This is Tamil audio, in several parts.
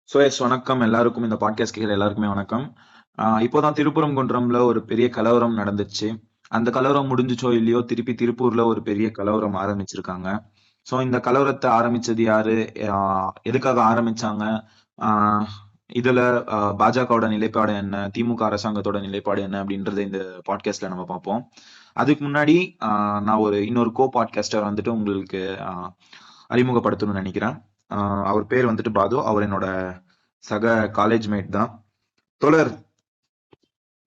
வணக்கம் எல்லாருக்கும். இந்த பாட்காஸ்ட் கேட்குற எல்லாருக்குமே வணக்கம். இப்போதான் திருப்பரங்குன்றம்ல ஒரு பெரிய கலவரம் நடந்துச்சு. அந்த கலவரம் முடிஞ்சுச்சோ இல்லையோ, திருப்பி திருப்பூர்ல ஒரு பெரிய கலவரம் ஆரம்பிச்சிருக்காங்க. இந்த கலவரத்தை ஆரம்பிச்சது யாரு? எதுக்காக ஆரம்பிச்சாங்க? ஆஹ் இதுல பாஜகவோட நிலைப்பாடு என்ன, திமுக அரசாங்கத்தோட நிலைப்பாடு என்ன அப்படின்றத இந்த பாட்காஸ்ட்ல நம்ம பார்ப்போம். அதுக்கு முன்னாடி நான் இன்னொரு கோ பாட்காஸ்டர் வந்துட்டு உங்களுக்கு அறிமுகப்படுத்தணும்னு நினைக்கிறேன். அவர் பேர் வந்துட்டு பாது. அவர் என்னோட சக காலேஜ் மேட் தான். தோழர்,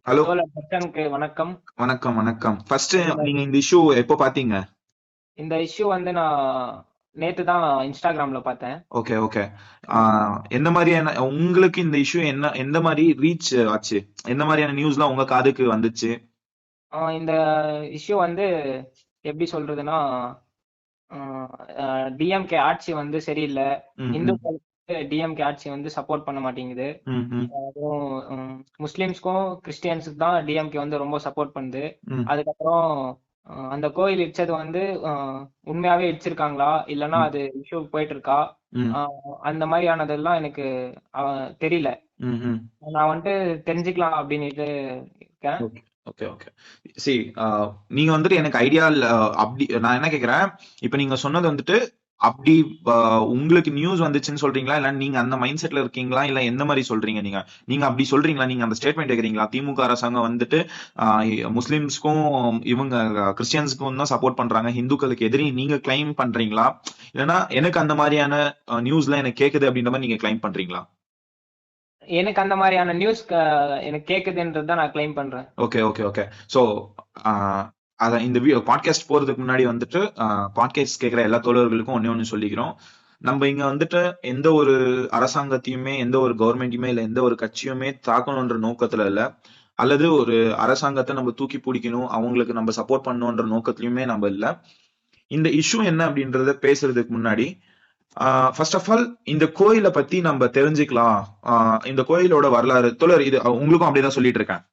ஹலோ. தோழர் தர்ஷனுக்கு வணக்கம். வணக்கம் வணக்கம். ஃபர்ஸ்ட், இந்த நீங்க இந்த இஷ்யூ எப்போ பாத்தீங்க? இந்த இஷ்யூ வந்து நான் நேத்து தான் இன்ஸ்டாகிராம்ல பார்த்தேன். Okay okay. எந்த மாதிரியான உங்களுக்கு இந்த இஷ்யூ என்ன, எந்த மாதிரி ரீச் ஆச்சு? எந்த மாதிரியான நியூஸ்லாம் உங்க காதுக்கு வந்துச்சு? இந்த இஷ்யூ வந்து எப்படி சொல்றதுன்னா, டிஎம்கே ஆட்சி வந்து சரியில்லை. ம், ம், இந்துக்களுக்கு டிஎம்கே ஆட்சி வந்து சப்போர்ட் பண்ண மாட்டேங்குது. ம், ம், அதுவும் முஸ்லிம்ஸ்க்கும் கிறிஸ்டியன்ஸுக்கு தான் டிஎம்கே வந்து ரொம்ப சப்போர்ட் பண்ணுது. ம், அதுக்கப்புறம் அந்த கோயில் இடிச்சது வந்து உண்மையாவே இடிச்சிருக்காங்களா இல்லைன்னா ம், அது இஷ்யூ போயிட்டு இருக்கா, ம், அந்த மாதிரியானதெல்லாம் எனக்கு தெரியல. ம், ம். நான் வந்துட்டு தெரிஞ்சுக்கலாம் அப்படின்னுட்டு இருக்கேன். Okay okay okay. சி, நீங்க வந்துட்டு எனக்கு ஐடியா அப்படி நான் என்ன கேக்குறேன், இப்ப நீங்க சொன்னது வந்துட்டு அப்படி உங்களுக்கு நியூஸ் வந்துச்சுன்னு சொல்றீங்களா, இல்ல நீங்க அந்த மைண்ட் செட்ல இருக்கீங்களா, இல்ல எந்த மாதிரி சொல்றீங்க? நீங்க நீங்க அப்படி சொல்றீங்களா? நீங்க அந்த ஸ்டேட்மெண்ட் கேக்குறீங்களா? திமுக அரசாங்கம் வந்துட்டு முஸ்லிம்ஸ்க்கும் இவங்க கிறிஸ்டியன்ஸ்க்கும் தான் சப்போர்ட் பண்றாங்க, ஹிந்துக்களுக்கு எதிரி நீங்க கிளைம் பண்றீங்களா? இல்லைன்னா எனக்கு அந்த மாதிரியான நியூஸ்ல எனக்கு கேக்குது அப்படின்ற மாதிரி நீங்க கிளைம் பண்றீங்களா? எனக்கு அந்த மாதிரியான நியூஸ் எனக்கு கேக்குதுன்றது தான் நான் கிளைம் பண்றேன். Okay okay okay. ஸோ அத இந்த பாட்காஸ்ட் போறதுக்கு முன்னாடி வந்துட்டு பாட்காஸ்ட் கேட்குற எல்லா தோழர்களுக்கும் ஒண்ணே ஒன்று சொல்லிக்கிறோம். நம்ம இங்க வந்துட்டு எந்த ஒரு அரசாங்கத்தையுமே, எந்த ஒரு கவர்மெண்ட்டையுமே, இல்ல எந்த ஒரு கட்சியுமே தாக்கணுன்ற நோக்கத்துல இல்ல, அல்லது ஒரு அரசாங்கத்தை நம்ம தூக்கி பிடிக்கணும், அவங்களுக்கு நம்ம சப்போர்ட் பண்ணணுன்ற நோக்கத்திலயுமே நம்ம இல்ல. இந்த இஷ்யூ என்ன அப்படின்றத பேசுறதுக்கு முன்னாடி ஃபர்ஸ்ட் ஆஃப் ஆல் இந்த கோயிலை பத்தி நம்ம தெரிஞ்சுக்கலாம். இந்த கோயிலோட வரலாறு, தோழர், இது உங்களுக்கும் அப்படிதான் சொல்லிட்டு இருக்கேன்.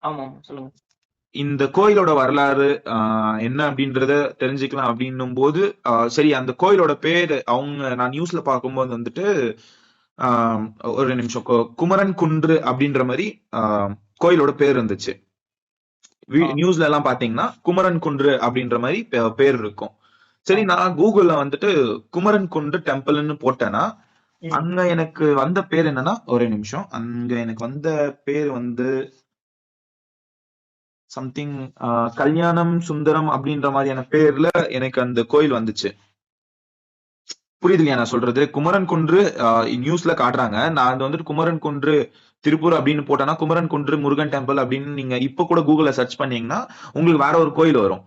ஆமா, சொல்லுங்க. இந்த கோயிலோட வரலாறு என்ன அப்படின்றத தெரிஞ்சுக்கலாம் அப்படின்னும் போது, சரி, அந்த கோயிலோட பேரு நான் நியூஸ்ல பார்க்கும்போது வந்துட்டு ஆஹ் ஒரு நிமிஷம், குமரன் குன்று அப்படின்ற மாதிரி கோயிலோட பேர் இருந்துச்சு. நியூஸ்ல எல்லாம் பாத்தீங்கன்னா குமரன் குன்று அப்படின்ற மாதிரி பேர் இருக்கும். சரி, நான் கூகுள்ல வந்துட்டு குமரன் குன்று டெம்பிள்னு போட்டேன்னா அங்க எனக்கு வந்த பேர் என்னன்னா, ஒரே நிமிஷம், அங்க எனக்கு வந்த பேர் வந்து சம்திங் கல்யாணம் சுந்தரம் அப்படின்ற மாதிரியான பேர்ல எனக்கு அந்த கோயில் வந்துச்சு. புரியுது இல்லையா நான் சொல்றது? குமரன் குன்று நியூஸ்ல காட்டுறாங்க. நான் அது வந்துட்டு குமரன் குன்று திருப்பூர் அப்படின்னு போட்டேன்னா, குமரன் குன்று முருகன் டெம்பிள் அப்படின்னு நீங்க இப்ப கூட கூகுள்ல சர்ச் பண்ணீங்கன்னா உங்களுக்கு வேற ஒரு கோயில் வரும்.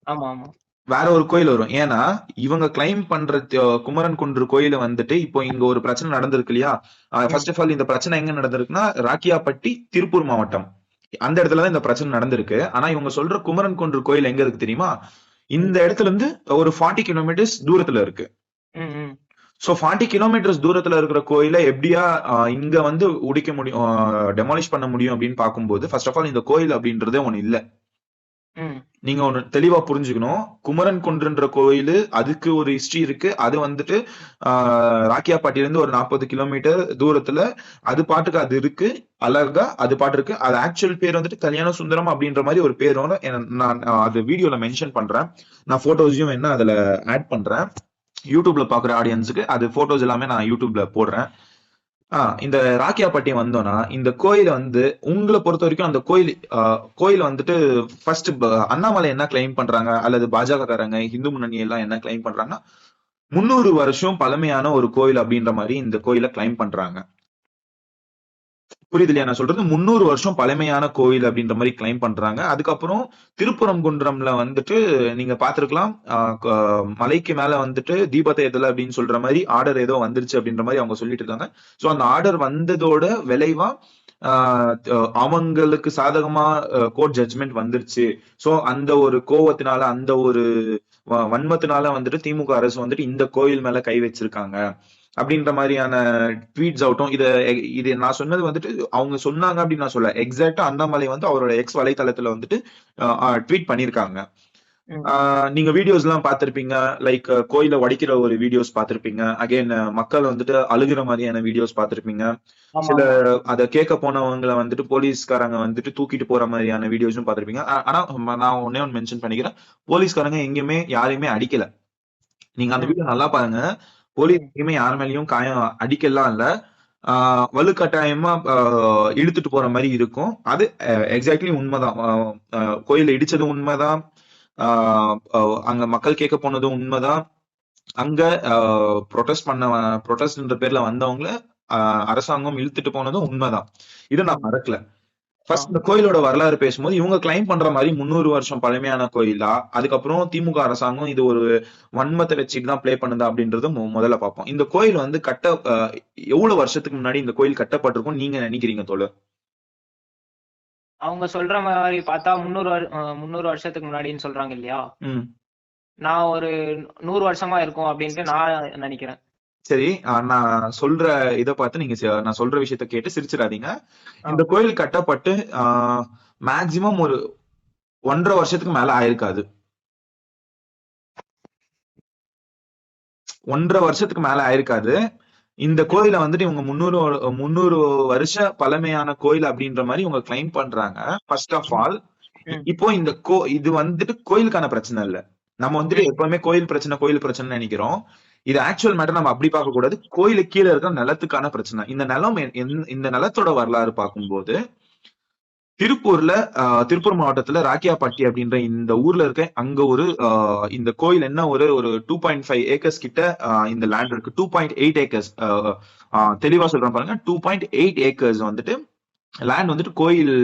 ஆமா ஆமா. வேற ஒரு கோயில் வரும். ஏன்னா இவங்க கிளைம் பண்ற குமரன் குன்று கோயில வந்துட்டு இப்போ இங்க ஒரு பிரச்சனை நடந்திருக்கு இல்லையா? ஃபர்ஸ்ட் ஆஃப் ஆல் இந்த பிரச்சனை எங்க நடந்திருக்குன்னா, ராக்கியாப்பட்டி, திருப்பூர் மாவட்டம், அந்த இடத்துலதான் இந்த பிரச்சனை நடந்திருக்கு. ஆனா இவங்க சொல்ற குமரன் குன்று கோயில் எங்க இருக்கு தெரியுமா? இந்த இடத்துல இருந்து ஒரு 40 கிலோமீட்டர்ஸ் தூரத்துல இருக்கு. சோ 40 கிலோமீட்டர்ஸ் தூரத்துல இருக்கிற கோயில எப்படியா இங்க வந்து உடைக்க முடியும், டெமாலிஷ் பண்ண முடியும் அப்படின்னு பார்க்கும்போது, ஃபர்ஸ்ட் ஆஃப் ஆல் இந்த கோயில் அப்படின்றதே ஒண்ணு இல்ல. நீங்க ஒண்ணு தெளிவா புரிஞ்சுக்கணும். குமரன் குன்றுன்ற கோயில், அதுக்கு ஒரு ஹிஸ்டரி இருக்கு. அது வந்துட்டு ராக்கியாப்பாட்டில இருந்து ஒரு 40 கிலோமீட்டர் தூரத்துல அது பாட்டுக்கு அது இருக்கு. அழகா அது பாட்டு இருக்கு. அது ஆக்சுவல் பேர் வந்துட்டு கல்யாண சுந்தரம் அப்படின்ற மாதிரி ஒரு பேரோட நான் அது வீடியோல மென்ஷன் பண்றேன். நான் போட்டோஸையும் என்ன அதுல ஆட் பண்றேன். யூடியூப்ல பாக்குற ஆடியன்ஸுக்கு அது போட்டோஸ் எல்லாமே நான் யூடியூப்ல போடுறேன். இந்த ராக்கியாப்பட்டி வந்தோம்னா, இந்த கோயில வந்து உங்களை பொறுத்த வரைக்கும் அந்த கோயில் வந்துட்டு ஃபர்ஸ்ட் அண்ணாமலை என்ன கிளைம் பண்றாங்க, அல்லது பாஜக காரங்க, இந்து முன்னணி எல்லாம் என்ன கிளைம் பண்றாங்கன்னா, 300 வருஷம் பழமையான ஒரு கோயில் அப்படின்ற மாதிரி இந்த கோயிலை கிளைம் பண்றாங்க. புரியுது இல்லையா நான் சொல்றது? 300 வருஷம் பழமையான கோயில் அப்படின்ற மாதிரி கிளைம் பண்றாங்க. அதுக்கப்புறம் திருப்பரங்குன்றம்ல வந்துட்டு நீங்க பாத்துருக்கலாம், மலைக்கு மேல வந்துட்டு தீபத்தை ஏத்தல அப்படின்னு சொல்ற மாதிரி ஆர்டர் ஏதோ வந்துருச்சு அப்படின்ற மாதிரி அவங்க சொல்லிட்டு இருக்காங்க. சோ அந்த ஆர்டர் வந்ததோட விளைவா அவங்களுக்கு சாதகமா கோர்ட் ஜட்ஜ்மெண்ட் வந்துருச்சு. சோ அந்த ஒரு கோவத்தினால, அந்த ஒரு வன்மத்தினால வந்துட்டு திமுக அரசு வந்துட்டு இந்த கோயில் மேல கை வச்சிருக்காங்க அப்படின்ற மாதிரியான ட்வீட்ஸ் ஆகட்டும். இது நான் சொன்னது வந்துட்டு அவங்க சொன்னாங்க அப்படின்னு நான் சொல்ல, எக்ஸாக்டா அண்ணாமலை வந்து அவரோட எக்ஸ் வலைத்தளத்துல வந்துட்டு ட்வீட் பண்ணிருக்காங்க. ம். நீங்க வீடியோஸ் எல்லாம் பார்த்திருப்பீங்க. லைக் கோயில உடைக்கிற ஒரு வீடியோஸ் பார்த்திருப்பீங்க. அகைன் மக்கள் வந்துட்டு அழுகுற மாதிரியான வீடியோஸ் பார்த்திருப்பீங்க. ஆமா சில ஆமா. அத கேட்க போனவங்கள வந்துட்டு போலீஸ்காரங்க வந்துட்டு தூக்கிட்டு போற மாதிரியான வீடியோஸும் பார்த்திருப்பீங்க. ஆனா நான் ஒண்ணே ஒன்னு மென்ஷன் பண்ணிக்கிறேன். போலீஸ்காரங்க எங்கேயுமே யாரையுமே அடிக்கல. நீங்க அந்த ம். வீடியோ நல்லா பாருங்க. போலீஸ் ம். எங்கேயுமே யார் மேலயும் காயம் அடிக்கலாம் இல்ல. வலுக்கட்டாயமா இழுத்துட்டு போற மாதிரி இருக்கும். அது எக்ஸாக்ட்லி உண்மைதான். கோயில இடிச்சதும் உண்மைதான். அங்க மக்கள் கேட்க போனதும் உண்மைதான். அங்க ப்ரொடெஸ்ட்ன்ற பேர்ல வந்தவங்கள அரசாங்கம் இழுத்துட்டு போனதும் உண்மைதான். இதை நான் ம். மறக்கல. ஆ. ஃபர்ஸ்ட் இந்த கோயிலோட வரலாறு பேசும்போது இவங்க கிளைம் பண்ற மாதிரி 300 வருஷம் பழமையான கோயிலா, அதுக்கப்புறம் திமுக அரசாங்கம் இது ஒரு வன்மத்தை வச்சுட்டு தான் ப்ளே பண்ணுதா அப்படின்றது முதல்ல பார்ப்போம். இந்த கோயில் வந்து எவ்வளவு வருஷத்துக்கு முன்னாடி இந்த கோயில் கட்டப்பட்டிருக்கும் நீங்க நினைக்கிறீங்க தோழர்? அவங்க சொல்ற மாதிரி பார்த்தா 300 வருஷத்துக்கு முன்னாடின்னு சொல்றாங்க இல்லையா? ம். நான் ஒரு 100 வருஷமா இருக்கும் அப்படின்ட்டு நான் நினைக்கிறேன். சரி. நான் சொல்ற இத பார்த்து நீங்க நான் சொல்ற விஷயத்த கேட்டு சிரிச்சிடாதீங்க. ஆ. இந்த கோயில் கட்டப்பட்டு மேக்சிமம் ஒரு 1.5 வருஷத்துக்கு மேல ஆயிருக்காது. 1.5 வருஷத்துக்கு மேல ஆயிருக்காது. இந்த ம். கோயில வந்துட்டு இவங்க 300 வருஷ பழமையான கோயில் அப்படின்ற மாதிரி இவங்க கிளைம் பண்றாங்க. ஃபர்ஸ்ட் ஆஃப் ம். ஆல் ம். இப்போ இது வந்துட்டு கோயிலுக்கான பிரச்சனை இல்ல. நம்ம வந்துட்டு ம். எப்பவுமே கோயில் பிரச்சனை நினைக்கிறோம். இது ஆக்சுவல் மேட்டர் நம்ம அப்படி பார்க்க கூடாது. கோயிலுக்கு கீழே இருக்கிற நிலத்துக்கான பிரச்சனை. இந்த நிலம் இந்த நிலத்தோட வரலாறு பார்க்கும்போது திருப்பூர்ல திருப்பூர் மாவட்டத்துல ராக்கியாப்பட்டி அப்படின்ற இந்த ஊர்ல இருக்க அங்க ஒரு இந்த கோயில் என்ன ஒரு ஒரு 2.5 ஏக்கர்ஸ் கிட்ட இந்த லேண்ட் இருக்கு. 2.8 ஏக்கர்ஸ் தெளிவா சொல்றேன் பாருங்க. 2.8 ஏக்கர்ஸ் வந்துட்டு லேண்ட் வந்துட்டு கோயில்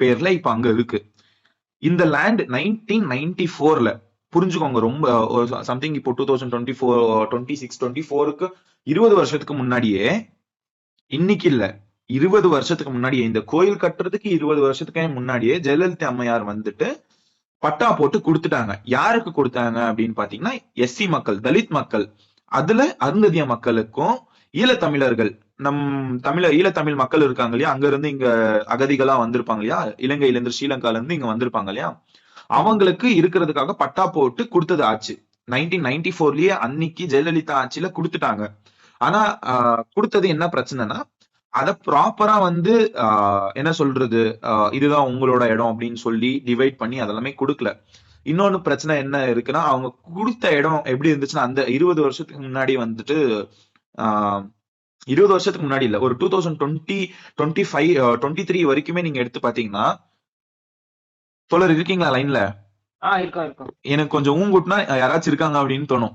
பேர்ல இப்ப அங்க இருக்கு. இந்த லேண்ட் 1994ல புரிஞ்சுக்கோங்க. ரொம்ப சம்திங் இப்போ 2024 26 24க்கு 20 வருஷத்துக்கு முன்னாடியே, இன்னைக்கு இல்ல 20 வருஷத்துக்கு முன்னாடியே, இந்த கோயில் கட்டுறதுக்கு 20 வருஷத்துக்கே முன்னாடியே ஜெயலலிதா அம்மையார் வந்துட்டு பட்டா போட்டு கொடுத்துட்டாங்க. யாருக்கு கொடுத்தாங்க அப்படின்னு பாத்தீங்கன்னா எஸ்சி மக்கள், தலித் மக்கள். அதுல அருந்ததிய மக்களுக்கும் ஈழத்தமிழர்கள், நம் ஈழத்தமிழ் மக்கள் இருக்காங்க இல்லையா, அங்க இருந்து இங்க அகதிகளா வந்திருப்பாங்க இல்லையா, இலங்கையில இருந்து ஸ்ரீலங்கால இருந்து இங்க வந்திருப்பாங்க இல்லையா, அவங்களுக்கு இருக்கிறதுக்காக பட்டா போட்டு கொடுத்தது ஆச்சு. 1994லயே அன்னைக்கு ஜெயலலிதா ஆட்சியில கொடுத்துட்டாங்க. ஆனா கொடுத்தது என்ன பிரச்சனைனா, அத ப்ராப்பரா வந்து என்ன சொல்றது, இதுதான் உங்களோட இடம் அப்படின்னு சொல்லி டிவைட் பண்ணி அதெல்லாமே கொடுக்கல. இன்னொன்னு பிரச்சனை என்ன இருக்குன்னா, அவங்க கொடுத்த இடம் எப்படி இருந்துச்சுன்னா, அந்த 20 வருஷத்துக்கு முன்னாடி வந்துட்டு ஆஹ் 20 வருஷத்துக்கு முன்னாடி இல்ல, ஒரு 2020 25 23 வரைக்குமே நீங்க எடுத்து பாத்தீங்கன்னா, தோழர் இருக்கீங்களா லைன்ல? இருக்கும் இருக்கும். எனக்கு கொஞ்சம் ஊங்குட்டுனா யாராச்சும் இருக்காங்க அப்படின்னு தோணும்.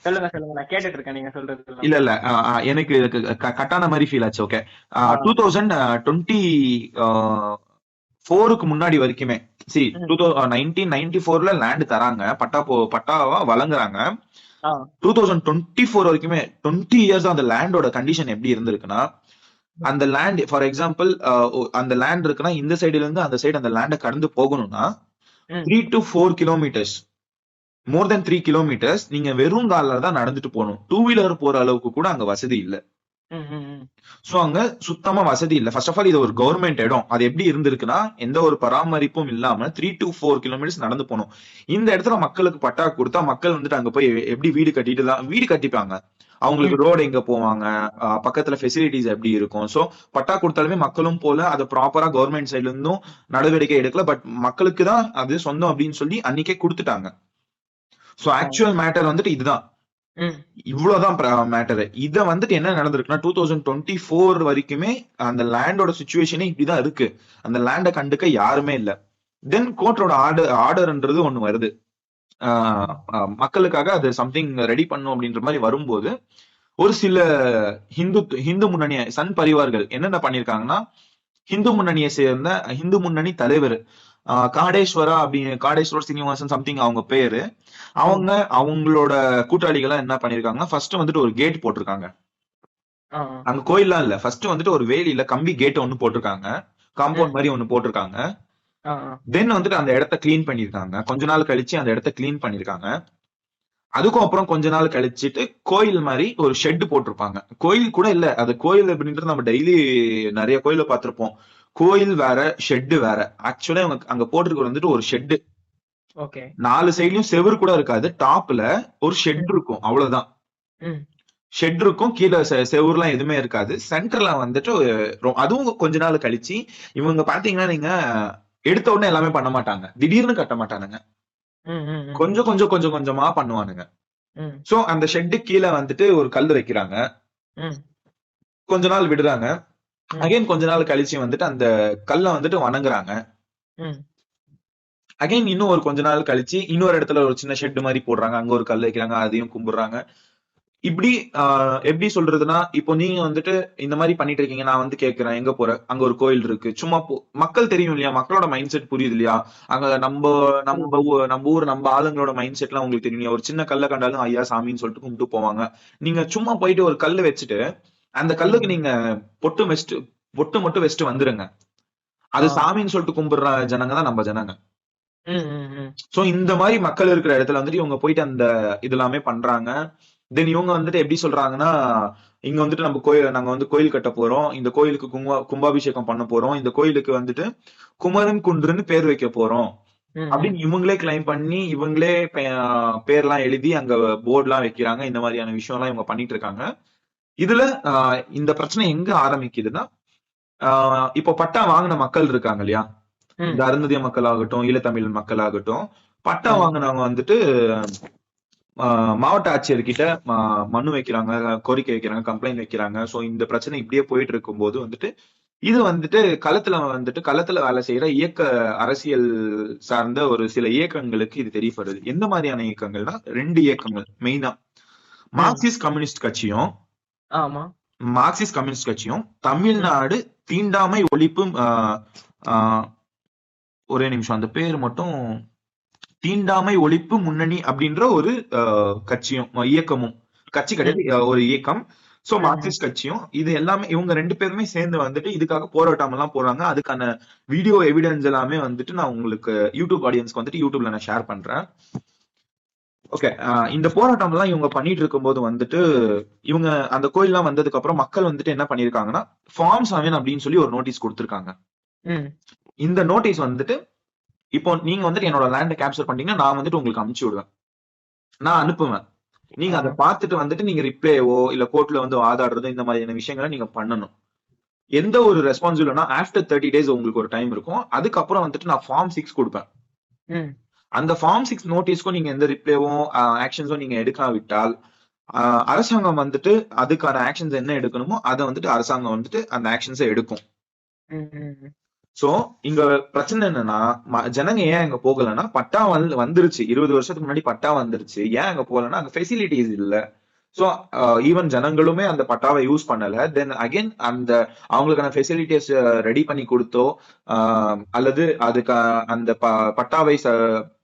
சொல்லுங்க சொல்லுங்க, நான் கேட்டுட்டு இருக்கேன் நீங்க சொல்றது எல்லாம். இல்ல இல்ல எனக்கு கட்டான மாதிரி ஃபீல் ஆச்சு. ஓகே. ஆ. 2024க்கு முன்னாடி வரைக்குமே சரி, ம். 1994ல லேண்ட் தராங்க, பட்டாவா வழங்குறாங்க. ஆ. 2024 வரைக்குமே 20 இயர்ஸ் அந்த லேண்டோட கண்டிஷன் எப்படி இருந்திருக்குன்னா, அந்த லேண்ட் ஃபார் எக்ஸாம்பிள் அந்த லேண்ட் இருக்குன்னா இந்த சைடுல இருந்து அந்த சைடு அந்த லேண்ட கடந்து போகணும்னா ம். 3 to 4 kilometres, more then 3 kilometres நீங்க வெறும் கால்ல தான் நடந்துட்டு போகணும். 2 வீலர் போற அளவுக்கு கூட அங்க வசதி இல்ல. ம். ம். சோ அங்க சுத்தமா வசதி இல்ல. ஃபர்ஸ்ட் ஆஃப் ஆல் இது ஒரு கவர்மெண்ட் இடம். அது எப்படி இருந்திருக்குன்னா, எந்த ஒரு பராமரிப்பும் இல்லாம 3 to 4 கிலோமீட்டர்ஸ் நடந்து போகணும். இந்த இடத்துல மக்களுக்கு பட்டா கொடுத்தா மக்கள் வந்துட்டு அங்க போய் எப்படி வீடு கட்டிட்டு தான் வீடு கட்டிப்பாங்க. அவங்களுக்கு ம். ரோடு எங்க போவாங்க, பக்கத்துல ஃபெசிலிட்டிஸ் எப்படி இருக்கும். சோ பட்டா கொடுத்தாலுமே மக்களும் போல, அதை ப்ராப்பரா கவர்மெண்ட் சைட்ல இருந்தும் நடவடிக்கை எடுக்கல. பட் மக்களுக்கு தான் அது சொந்தம் அப்படின்னு சொல்லி அன்னைக்கே கொடுத்துட்டாங்க. சோ ஆக்சுவல் மேட்டர் வந்துட்டு இதுதான். ம். இவ்வளவுதான் மேட்டர். இத வந்துட்டு என்ன நடந்திருக்குன்னா, 2024 வரைக்குமே அந்த லேண்டோட சுச்சுவேஷனே இப்படிதான் இருக்கு. அந்த லேண்ட கண்டுக்க யாருமே இல்ல. தென் கோர்ட்டோட ஆர்டர்ன்றது ஒண்ணு வருது. மக்களுக்காக அது சம்திங் ரெடி பண்ணும் அப்படின்ற மாதிரி வரும்போது, ஒரு சில ஹிந்து முன்னணி சன் பரிவார்கள் என்னென்ன பண்ணிருக்காங்கன்னா, ஹிந்து முன்னணி தலைவர் காடேஸ்வரா காடேஸ்வர் சீனிவாசன் சம்திங் அவங்க பேரு. ம். அவங்களோட கூட்டாளிகளா என்ன பண்ணிருக்காங்கன்னா, ஃபர்ஸ்ட் வந்துட்டு ஒரு கேட் போட்டிருக்காங்க. ஆ. அங்க கோயில்லாம் இல்ல, ஃபர்ஸ்ட் வந்துட்டு ஒரு வேலியில கம்பி கேட் ஒண்ணு போட்டிருக்காங்க. காம்பவுண்ட் ம். மாதிரி ஒண்ணு போட்டிருக்காங்க. ஆ. தென் வந்துட்டு அந்த இடத்த கிளீன் பண்ணிருக்காங்க. கொஞ்ச நாள் கழிச்சு அந்த இடத்த கிளீன் பண்ணிருக்காங்க. அதுக்கும் அப்புறம் கொஞ்ச நாள் கழிச்சிட்டு கோயில் மாதிரி ஒரு ஷெட் போட்டிருப்பாங்க. கோயில் கூட இல்ல, அது கோயில் அப்படின்றது நம்ம டெய்லி நிறைய கோயில பார்த்திருப்போம். கோயில் வேற, ஷெட் வேற. ஆக்சுவலா அங்க போட்டிருக்கிறது வந்துட்டு ஒரு ஷெட். ஓகே. 4 சைட்லயும் செவுரு கூட இருக்காது. டாப்ல ஒரு ஷெட் ம். இருக்கும், அவ்வளவுதான். ம். ஷெட் இருக்கும், கீழே செவுருலாம் எதுவுமே இருக்காது. சென்டர்ல வந்துட்டு அதுவும் கொஞ்ச நாள் கழிச்சு இவங்க பாத்தீங்கன்னா, நீங்க எடுத்த உடனே எல்லாமே பண்ண மாட்டாங்க, திடீர்னு கட்ட மாட்டானுங்க. ம். ம். ம். கொஞ்சம் கொஞ்சம் கொஞ்சம் கொஞ்சமா பண்ணுவானுங்க. ம். சோ அந்த ஷெட்டு கீழே வந்துட்டு ஒரு கல் வைக்கிறாங்க, ம். கொஞ்ச நாள் விடுறாங்க, ம். அகைன் கொஞ்ச நாள் கழிச்சு வந்துட்டு அந்த கல்லை வந்துட்டு வணங்குறாங்க. ம். அகைன் இன்னும் ஒரு கொஞ்ச நாள் கழிச்சு இன்னொரு இடத்துல ஒரு சின்ன ஷெட் மாதிரி போடுறாங்க, அங்க ஒரு கல் வைக்கிறாங்க, அதையும் கும்பிடுறாங்க. இப்படி எப்படி சொல்றதுன்னா, இப்போ நீங்க வந்துட்டு இந்த மாதிரி பண்ணிட்டு இருக்கீங்க, நான் வந்து கேட்கிறேன் எங்க போற, அங்க ஒரு கோயில் இருக்கு, சும்மா மக்கள் தெரியும் இல்லையா, மக்களோட மைண்ட் செட் புரியுது இல்லையா, அங்க நம்ம நம்ம புரியுது. நம்ம ஊர் நம்ம ஆளுங்களோட மைண்ட் செட் எல்லாம் உங்களுக்கு தெரியும் இல்லையா? ஒரு சின்ன கல்ல கண்டாலும் ஐயா சாமின்னு சொல்லிட்டு கும்பிட்டு போவாங்க. நீங்க சும்மா போயிட்டு ஒரு கல்லு வச்சுட்டு அந்த கல்லுக்கு ம். நீங்க பொட்டு வச்சுட்டு பொட்டு மட்டும் வச்சுட்டு வந்துருங்க, அது ஆ. சாமின்னு சொல்லிட்டு கும்பிடுற ஜனங்க தான் நம்ம ஜனங்க. ம். ம். ம். சோ இந்த மாதிரி மக்கள் இருக்கிற இடத்துல வந்துட்டு இவங்க போயிட்டு அந்த இதெல்லாமே பண்றாங்க. தென் இவங்க வந்துட்டு எப்படி சொல்றாங்கன்னா, இங்க வந்துட்டு நம்ம கோயில், நாங்க வந்து கோயில் கட்ட போறோம், இந்த கோயிலுக்கு கும்பாபிஷேகம் பண்ண போறோம், இந்த கோயிலுக்கு வந்துட்டு குமரன் குன்றுன்னு பேர் வைக்க போறோம் ம். ம். அப்படின்னு இவங்களே கிளைம் பண்ணி இவங்களே பேர்லாம் எழுதி அங்க போர்ட் எல்லாம் வைக்கிறாங்க. இந்த மாதிரியான விஷயம் எல்லாம் இவங்க பண்ணிட்டு இருக்காங்க. இதுல இந்த பிரச்சனை எங்க ஆரம்பிக்குதுன்னா, இப்போ பட்டா வாங்கின மக்கள் இருக்காங்க இல்லையா, இந்த ம். அருந்ததிய மக்கள் ஆகட்டும், ஈழத்தமிழ் மக்கள் ஆகட்டும், பட்டா ம். வாங்கினவங்க வந்துட்டு மாவட்ட ஆட்சியர்கிட்ட மனு வைக்கிறாங்க, கோரிக்கை வைக்கிறாங்க, கம்ப்ளைண்ட் வைக்கிறாங்க. சோ இந்த பிரச்சனை இப்படியே போயிட்டு இருக்கும்போது வந்துட்டு இது வந்துட்டு களத்துல வேலை செய்யற அரசியல் சார்ந்த ஒரு சில இயக்கங்களுக்கு இது தெரியப்படுது. எந்த மாதிரியான இயக்கங்கள்னா 2 இயக்கங்கள் மெயினா. ம். மார்க்சிஸ்ட் கம்யூனிஸ்ட் கட்சியும் ஆமா. மார்க்சிஸ்ட் கம்யூனிஸ்ட் கட்சியும் ம். தமிழ்நாடு தீண்டாமை ஒழிப்பு ஒரே நிமிஷம், அந்த பேர் மட்டும், தீண்டாமை ஒழிப்பு முன்னணி அப்படின்ற ஒரு கட்சியும் இயக்கமும், கட்சி ம். கிடையாது, ஒரு இயக்கம். சோ ம். மார்க்சிஸ்ட் கட்சியும் இது எல்லாமே இவங்க 2 பேருமே சேர்ந்து வந்துட்டு இதுக்காக போராட்டம் எல்லாம் போறாங்க. அதுக்கான வீடியோ எவிடன்ஸ் எல்லாமே வந்துட்டு நான் உங்களுக்கு யூடியூப் ஆடியன்ஸ்க்கு வந்துட்டு யூடியூப்ல நான் ஷேர் பண்றேன். ஓகே. இந்த போராட்டம் எல்லாம் இவங்க பண்ணிட்டு இருக்கும்போது வந்துட்டு இவங்க அந்த கோயில்லாம் வந்ததுக்கு அப்புறம் மக்கள் வந்துட்டு என்ன பண்ணிருக்காங்கன்னா, ஃபார்ம் 7 அப்படின்னு சொல்லி ஒரு நோட்டீஸ் கொடுத்திருக்காங்க. ம். இந்த நோட்டீஸ் வந்துட்டு இப்போ நீங்க வந்துட்டு என்னோட லேண்டை கேப்சர் பண்ணீங்கன்னா நான் வந்துட்டு உங்களுக்கு அனுப்பிச்சு விடுவேன், நான் அனுப்புவேன். நீங்க ஆ. அதை பார்த்துட்டு வந்துட்டு நீங்க ரிப்ளேவோ இல்ல கோர்ட்ல வந்து வாதாடுறதோ இந்த மாதிரியான விஷயங்களை நீங்க பண்ணணும். எந்த ஒரு ரெஸ்பான்ஸ் இல்லைன்னா ஆஃப்டர் 30 days உங்களுக்கு ஒரு டைம் இருக்கும். அதுக்கப்புறம் வந்துட்டு நான் ஃபார்ம் 6 கொடுப்பேன். ம். அந்த ஃபார்ம் 6 நோட்டீஸ்க்கும் நீங்க எந்த ரிப்ளேவும் ஆக்ஷன்ஸும் நீங்க எடுக்காவிட்டால் அரசாங்கம் வந்துட்டு அதுக்கான ஆக்ஷன்ஸ் என்ன எடுக்கணுமோ அதை வந்துட்டு அரசாங்கம் வந்துட்டு அந்த ஆக்ஷன்ஸை எடுக்கும். ம். ம். சோ இங்க பிரச்சனை என்னன்னா, ஜனங்க ஏன் அங்க போகலன்னா, பட்டா வந்துருச்சு 20 வருஷத்துக்கு முன்னாடி பட்டா வந்துருச்சு, ஏன் அங்க போகலன்னா அங்க ஃபெசிலிட்டிஸ் இல்ல. சோ ஈவன் ஜனங்களுமே அந்த பட்டாவை யூஸ் பண்ணல. தென் அகைன் அந்த அவங்களுக்கான ஃபெசிலிட்டிஸ் ரெடி பண்ணி கொடுத்தோ அல்லது அதுக்கு அந்த பட்டாவை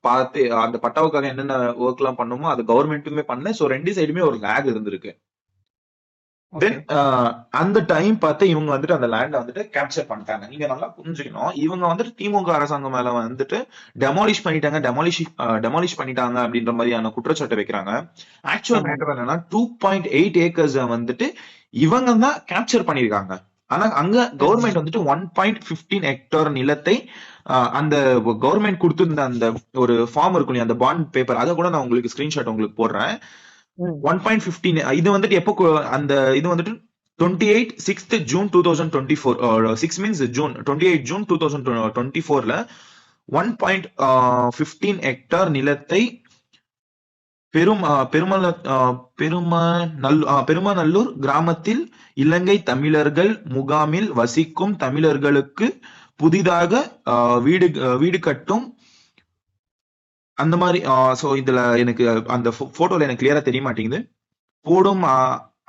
பார்த்து அந்த பட்டாவுக்காக என்னென்ன ஒர்க் எல்லாம் பண்ணுமோ அது கவர்மெண்ட்டுமே பண்ணல. சோ 2 சைடுமே ஒரு லேக் இருந்திருக்கு. Then okay. அந்த டைம் பார்த்து இவங்க வந்துட்டு அந்த லேண்ட வந்துட்டு கேப்சர் பண்ணிட்டாங்க. நீங்க நல்லா புரிஞ்சுக்கணும், இவங்க வந்துட்டு திமுக அரசாங்கம் மேல வந்துட்டு டெமாலிஷ் பண்ணிட்டாங்க அப்படின்ற மாதிரியான குற்றச்சாட்டை வைக்கிறாங்க. ஆக்சுவல் ஆமா. மேட்டர் என்னன்னா 2.8 ஏக்கர்ஸ் வந்துட்டு இவங்க தான் கேப்சர் பண்ணிருக்காங்க. ஆனா அங்க ம். கவர்மெண்ட் வந்துட்டு 1.15 ஹெக்டேர் நிலத்தை அந்த கவர்மெண்ட் கொடுத்திருந்த அந்த ஒரு ஃபார்ம் இருக்கும் இல்லையா, அந்த பாண்ட் பேப்பர், அதை கூட நான் உங்களுக்கு ஸ்கிரீன்ஷாட் உங்களுக்கு போடுறேன். ம். 1.15 இது வந்துட்டு எப்போ அந்த இது வந்துட்டு 28 6th June 2024, 6 means June 28 June 2024ல 1.15 Hector நிலத்தை பெரும் பெருமல பெருமநல்லூர் கிராமத்தில் இலங்கை தமிழர்கள் முகாமில் வசிக்கும் தமிழர்களுக்கு புதிதாக வீடு வீடு கட்டும் அந்த மாதிரி. சோ இதுல எனக்கு அந்த போட்டோல எனக்கு கிளியரா தெரிய மாட்டேங்குது. போடும்